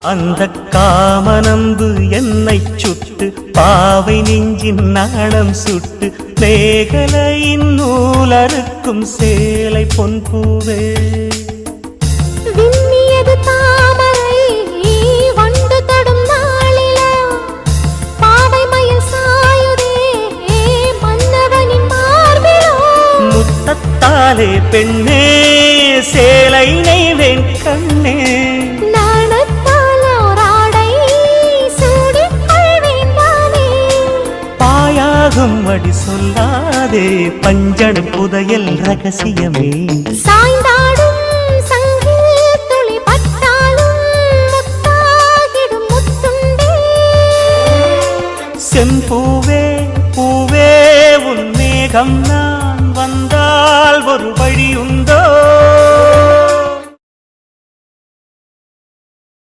அந்த காமனம்பு என்னை சுட்டு பாவை நெஞ்சின் நாணம் சுட்டு மேகலையின் நூலறுக்கும் சேலை பொன்பூவே விண்ணியது தாமரை வண்டு தடும் நாளிலா பாவை மயில் சாயுதே மன்னவனின் மார்பிலோ முத்தத்தாலே பெண்ணே சேலை நெய்வேன் கண்ணே அடி சொல்லாதே பஞ்சனை புதையல் ரகசியமே சாய்ந்தாடும் சங்கில் துளி பட்டாலும் முத்தாகிடும் முத்துண்டே செம்பூவே பூவே உன் மேகம் நான் வந்தால் ஒரு வழி உண்டோ